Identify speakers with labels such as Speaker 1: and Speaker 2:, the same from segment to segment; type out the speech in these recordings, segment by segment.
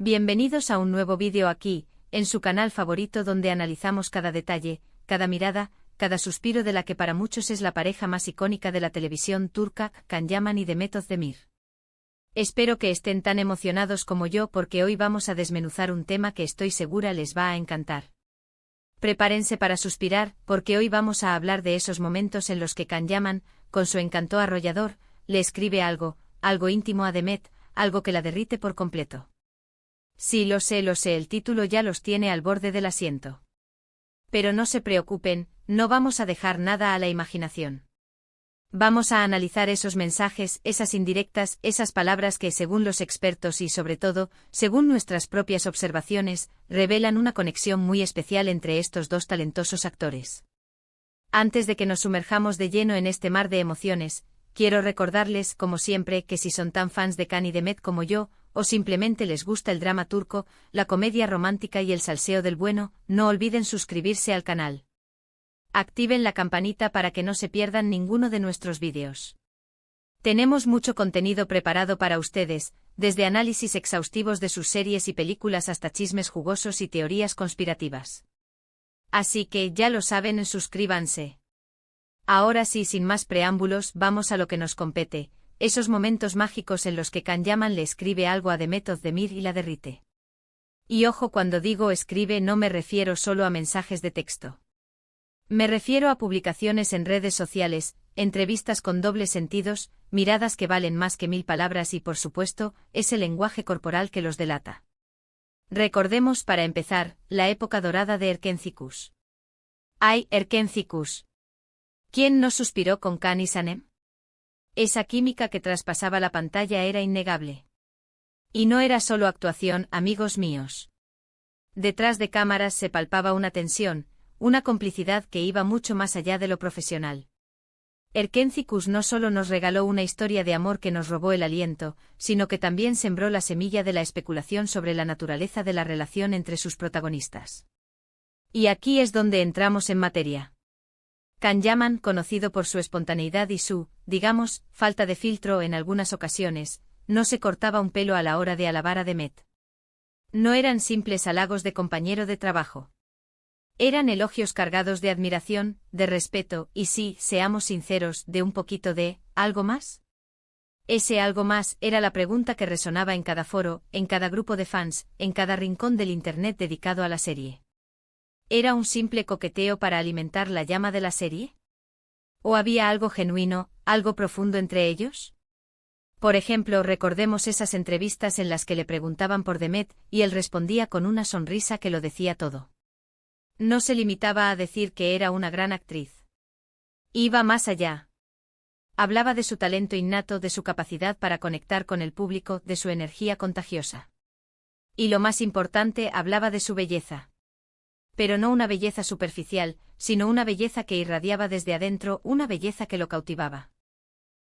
Speaker 1: Bienvenidos a un nuevo vídeo aquí, en su canal favorito donde analizamos cada detalle, cada mirada, cada suspiro de la que para muchos es la pareja más icónica de la televisión turca, Can Yaman y Demet Özdemir. Espero que estén tan emocionados como yo porque hoy vamos a desmenuzar un tema que estoy segura les va a encantar. Prepárense para suspirar, porque hoy vamos a hablar de esos momentos en los que Can Yaman, con su encanto arrollador, le escribe algo íntimo a Demet, algo que la derrite por completo. Sí, lo sé, el título ya los tiene al borde del asiento. Pero no se preocupen, no vamos a dejar nada a la imaginación. Vamos a analizar esos mensajes, esas indirectas, esas palabras que según los expertos y sobre todo, según nuestras propias observaciones, revelan una conexión muy especial entre estos dos talentosos actores. Antes de que nos sumerjamos de lleno en este mar de emociones, quiero recordarles, como siempre, que si son tan fans de Can y Demet como yo, o simplemente les gusta el drama turco, la comedia romántica y el salseo del bueno, no olviden suscribirse al canal. Activen la campanita para que no se pierdan ninguno de nuestros vídeos. Tenemos mucho contenido preparado para ustedes, desde análisis exhaustivos de sus series y películas hasta chismes jugosos y teorías conspirativas. Así que ya lo saben, suscríbanse. Ahora sí, sin más preámbulos, vamos a lo que nos compete, esos momentos mágicos en los que Can Yaman le escribe algo a Demet Özdemir y la derrite. Y ojo, cuando digo escribe no me refiero solo a mensajes de texto. Me refiero a publicaciones en redes sociales, entrevistas con dobles sentidos, miradas que valen más que 1000 palabras y por supuesto, ese lenguaje corporal que los delata. Recordemos para empezar, la época dorada de Erkenci Kuş. ¡Ay, Erkenci Kuş! ¿Quién no suspiró con Can y Sanem? Esa química que traspasaba la pantalla era innegable. Y no era solo actuación, amigos míos. Detrás de cámaras se palpaba una tensión, una complicidad que iba mucho más allá de lo profesional. Erkenci Kuş no solo nos regaló una historia de amor que nos robó el aliento, sino que también sembró la semilla de la especulación sobre la naturaleza de la relación entre sus protagonistas. Y aquí es donde entramos en materia. Can Yaman, conocido por su espontaneidad y su, digamos, falta de filtro en algunas ocasiones, no se cortaba un pelo a la hora de alabar a Demet. No eran simples halagos de compañero de trabajo. Eran elogios cargados de admiración, de respeto y sí, seamos sinceros, de un poquito de ¿algo más? Ese algo más era la pregunta que resonaba en cada foro, en cada grupo de fans, en cada rincón del internet dedicado a la serie. ¿Era un simple coqueteo para alimentar la llama de la serie? ¿O había algo genuino, algo profundo entre ellos? Por ejemplo, recordemos esas entrevistas en las que le preguntaban por Demet y él respondía con una sonrisa que lo decía todo. No se limitaba a decir que era una gran actriz. Iba más allá. Hablaba de su talento innato, de su capacidad para conectar con el público, de su energía contagiosa. Y lo más importante, hablaba de su belleza. Pero no una belleza superficial, sino una belleza que irradiaba desde adentro, una belleza que lo cautivaba.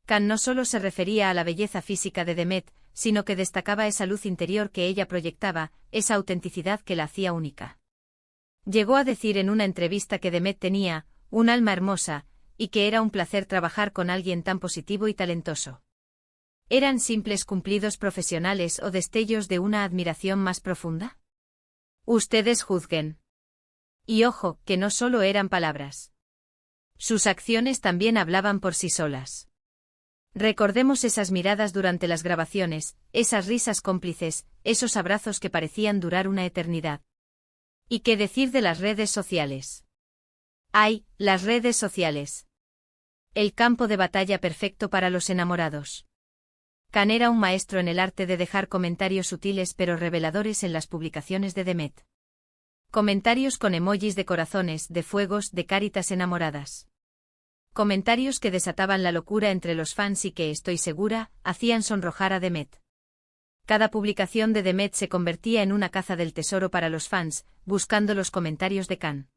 Speaker 1: Can no solo se refería a la belleza física de Demet, sino que destacaba esa luz interior que ella proyectaba, esa autenticidad que la hacía única. Llegó a decir en una entrevista que Demet tenía un alma hermosa, y que era un placer trabajar con alguien tan positivo y talentoso. ¿Eran simples cumplidos profesionales o destellos de una admiración más profunda? Ustedes juzguen. Y ojo, que no solo eran palabras. Sus acciones también hablaban por sí solas. Recordemos esas miradas durante las grabaciones, esas risas cómplices, esos abrazos que parecían durar una eternidad. ¿Y qué decir de las redes sociales? ¡Ay, las redes sociales! El campo de batalla perfecto para los enamorados. Can era un maestro en el arte de dejar comentarios sutiles pero reveladores en las publicaciones de Demet. Comentarios con emojis de corazones, de fuegos, de caritas enamoradas. Comentarios que desataban la locura entre los fans y que, estoy segura, hacían sonrojar a Demet. Cada publicación de Demet se convertía en una caza del tesoro para los fans, buscando los comentarios de Can.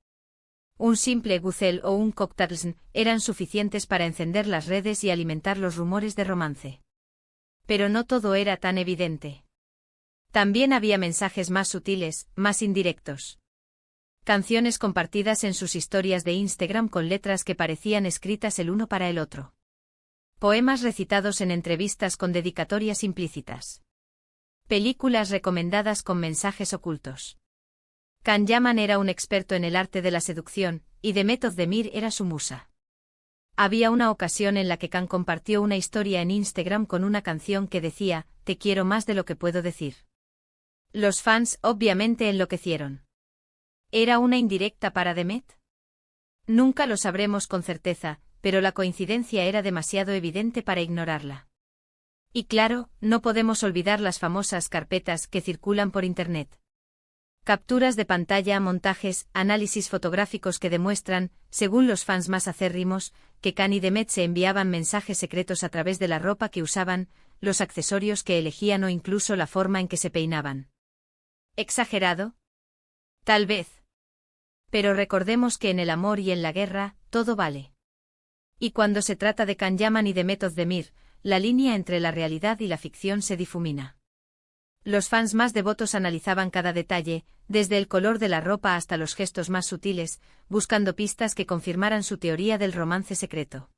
Speaker 1: Un simple güzel o un cocktail eran suficientes para encender las redes y alimentar los rumores de romance. Pero no todo era tan evidente. También había mensajes más sutiles, más indirectos. Canciones compartidas en sus historias de Instagram con letras que parecían escritas el uno para el otro. Poemas recitados en entrevistas con dedicatorias implícitas. Películas recomendadas con mensajes ocultos. Can Yaman era un experto en el arte de la seducción, y Demet Özdemir era su musa. Había una ocasión en la que Can compartió una historia en Instagram con una canción que decía, "Te quiero más de lo que puedo decir". Los fans obviamente enloquecieron. ¿Era una indirecta para Demet? Nunca lo sabremos con certeza, pero la coincidencia era demasiado evidente para ignorarla. Y claro, no podemos olvidar las famosas carpetas que circulan por Internet. Capturas de pantalla, montajes, análisis fotográficos que demuestran, según los fans más acérrimos, que Can y Demet se enviaban mensajes secretos a través de la ropa que usaban, los accesorios que elegían o incluso la forma en que se peinaban. ¿Exagerado? Tal vez. Pero recordemos que en el amor y en la guerra, todo vale. Y cuando se trata de Can Yaman y Demet Özdemir, la línea entre la realidad y la ficción se difumina. Los fans más devotos analizaban cada detalle, desde el color de la ropa hasta los gestos más sutiles, buscando pistas que confirmaran su teoría del romance secreto.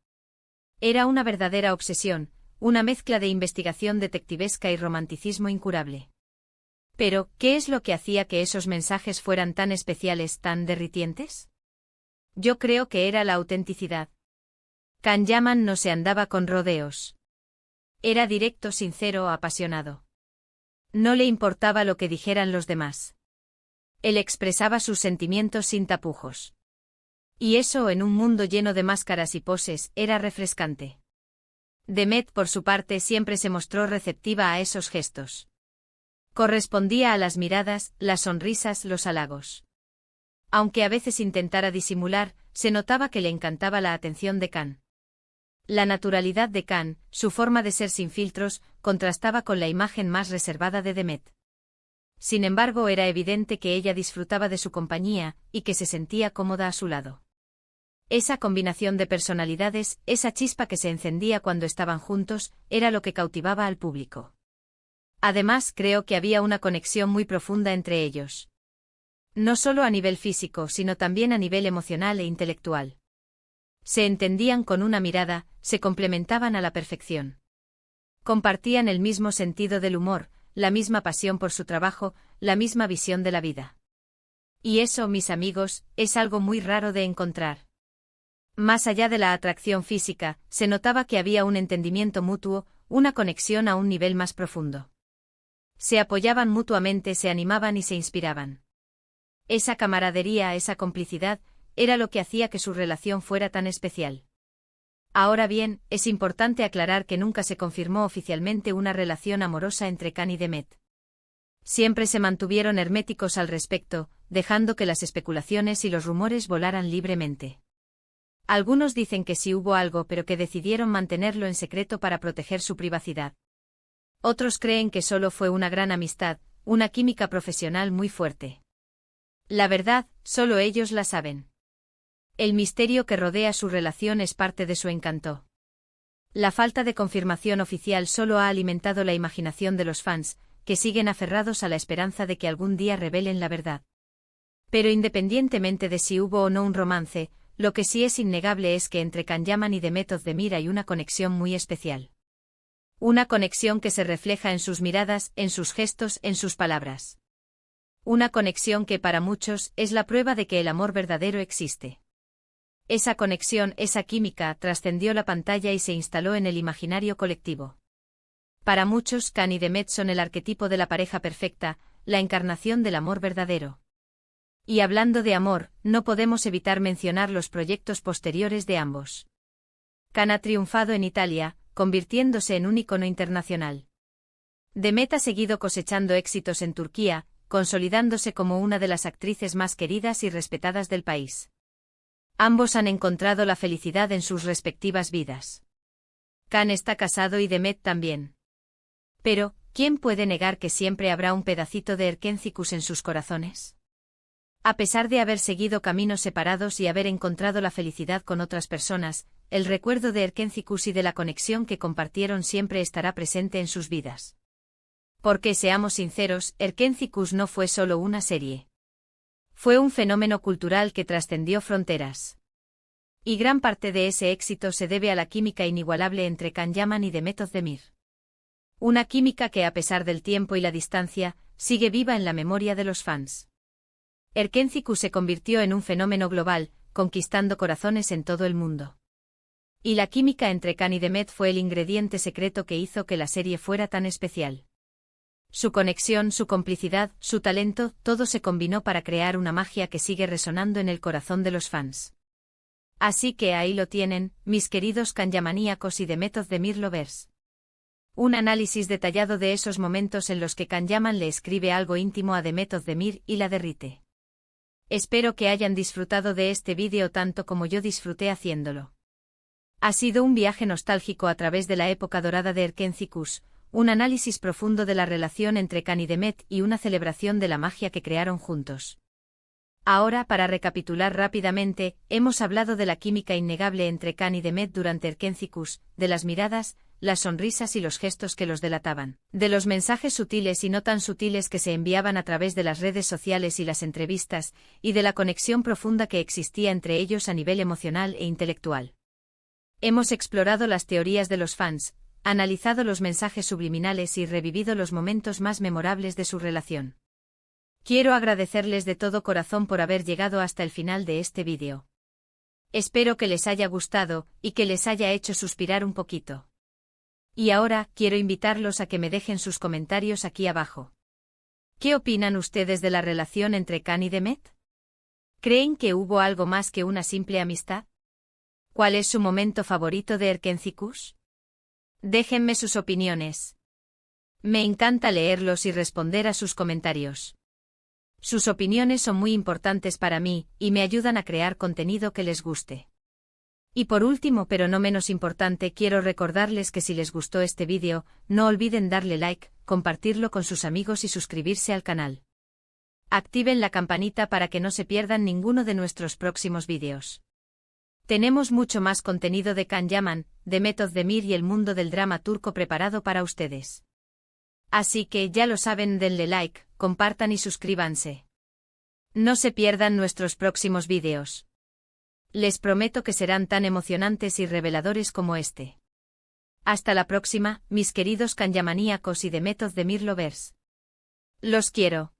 Speaker 1: Era una verdadera obsesión, una mezcla de investigación detectivesca y romanticismo incurable. Pero, ¿qué es lo que hacía que esos mensajes fueran tan especiales, tan derritientes? Yo creo que era la autenticidad. Can Yaman no se andaba con rodeos. Era directo, sincero, apasionado. No le importaba lo que dijeran los demás. Él expresaba sus sentimientos sin tapujos. Y eso, en un mundo lleno de máscaras y poses, era refrescante. Demet, por su parte, siempre se mostró receptiva a esos gestos. Correspondía a las miradas, las sonrisas, los halagos. Aunque a veces intentara disimular, se notaba que le encantaba la atención de Can. La naturalidad de Can, su forma de ser sin filtros, contrastaba con la imagen más reservada de Demet. Sin embargo, era evidente que ella disfrutaba de su compañía, y que se sentía cómoda a su lado. Esa combinación de personalidades, esa chispa que se encendía cuando estaban juntos, era lo que cautivaba al público. Además, creo que había una conexión muy profunda entre ellos. No solo a nivel físico, sino también a nivel emocional e intelectual. Se entendían con una mirada, se complementaban a la perfección. Compartían el mismo sentido del humor, la misma pasión por su trabajo, la misma visión de la vida. Y eso, mis amigos, es algo muy raro de encontrar. Más allá de la atracción física, se notaba que había un entendimiento mutuo, una conexión a un nivel más profundo. Se apoyaban mutuamente, se animaban y se inspiraban. Esa camaradería, esa complicidad, era lo que hacía que su relación fuera tan especial. Ahora bien, es importante aclarar que nunca se confirmó oficialmente una relación amorosa entre Can y Demet. Siempre se mantuvieron herméticos al respecto, dejando que las especulaciones y los rumores volaran libremente. Algunos dicen que sí hubo algo, pero que decidieron mantenerlo en secreto para proteger su privacidad. Otros creen que solo fue una gran amistad, una química profesional muy fuerte. La verdad, solo ellos la saben. El misterio que rodea su relación es parte de su encanto. La falta de confirmación oficial solo ha alimentado la imaginación de los fans, que siguen aferrados a la esperanza de que algún día revelen la verdad. Pero independientemente de si hubo o no un romance, lo que sí es innegable es que entre Can Yaman y Demet Özdemir hay una conexión muy especial. Una conexión que se refleja en sus miradas, en sus gestos, en sus palabras. Una conexión que para muchos es la prueba de que el amor verdadero existe. Esa conexión, esa química, trascendió la pantalla y se instaló en el imaginario colectivo. Para muchos, Can y Demet son el arquetipo de la pareja perfecta, la encarnación del amor verdadero. Y hablando de amor, no podemos evitar mencionar los proyectos posteriores de ambos. Can ha triunfado en Italia, convirtiéndose en un ícono internacional. Demet ha seguido cosechando éxitos en Turquía, consolidándose como una de las actrices más queridas y respetadas del país. Ambos han encontrado la felicidad en sus respectivas vidas. Can está casado y Demet también. Pero, ¿quién puede negar que siempre habrá un pedacito de Erkénthicus en sus corazones? A pesar de haber seguido caminos separados y haber encontrado la felicidad con otras personas, el recuerdo de Erkénthicus y de la conexión que compartieron siempre estará presente en sus vidas. Porque seamos sinceros, Erkénthicus no fue solo una serie. Fue un fenómeno cultural que trascendió fronteras. Y gran parte de ese éxito se debe a la química inigualable entre Can Yaman y Demet Özdemir. Una química que a pesar del tiempo y la distancia, sigue viva en la memoria de los fans. Erkenzicus se convirtió en un fenómeno global, conquistando corazones en todo el mundo. Y la química entre Khan y Demet fue el ingrediente secreto que hizo que la serie fuera tan especial. Su conexión, su complicidad, su talento, todo se combinó para crear una magia que sigue resonando en el corazón de los fans. Así que ahí lo tienen, mis queridos Kanyamaníacos y Demet Özdemir lovers. Un análisis detallado de esos momentos en los que Kanyaman le escribe algo íntimo a Demet Özdemir y la derrite. Espero que hayan disfrutado de este vídeo tanto como yo disfruté haciéndolo. Ha sido un viaje nostálgico a través de la época dorada de Erkenzicus, un análisis profundo de la relación entre Khan y Demet y una celebración de la magia que crearon juntos. Ahora, para recapitular rápidamente, hemos hablado de la química innegable entre Khan y Demet durante Erkenzicus, de las miradas, las sonrisas y los gestos que los delataban, de los mensajes sutiles y no tan sutiles que se enviaban a través de las redes sociales y las entrevistas, y de la conexión profunda que existía entre ellos a nivel emocional e intelectual. Hemos explorado las teorías de los fans, analizado los mensajes subliminales y revivido los momentos más memorables de su relación. Quiero agradecerles de todo corazón por haber llegado hasta el final de este vídeo. Espero que les haya gustado y que les haya hecho suspirar un poquito. Y ahora, quiero invitarlos a que me dejen sus comentarios aquí abajo. ¿Qué opinan ustedes de la relación entre Khan y Demet? ¿Creen que hubo algo más que una simple amistad? ¿Cuál es su momento favorito de Erkenzicus? Déjenme sus opiniones. Me encanta leerlos y responder a sus comentarios. Sus opiniones son muy importantes para mí, y me ayudan a crear contenido que les guste. Y por último pero no menos importante quiero recordarles que si les gustó este vídeo, no olviden darle like, compartirlo con sus amigos y suscribirse al canal. Activen la campanita para que no se pierdan ninguno de nuestros próximos vídeos. Tenemos mucho más contenido de Kanyaman, Demet Özdemir y el mundo del drama turco preparado para ustedes. Así que ya lo saben, denle like, compartan y suscríbanse. No se pierdan nuestros próximos vídeos. Les prometo que serán tan emocionantes y reveladores como este. Hasta la próxima, mis queridos Kanyamaníacos y Demet Özdemir lovers. Los quiero.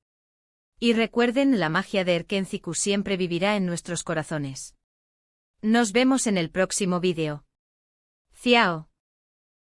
Speaker 1: Y recuerden, la magia de Erkenzicus siempre vivirá en nuestros corazones. Nos vemos en el próximo vídeo. Ciao.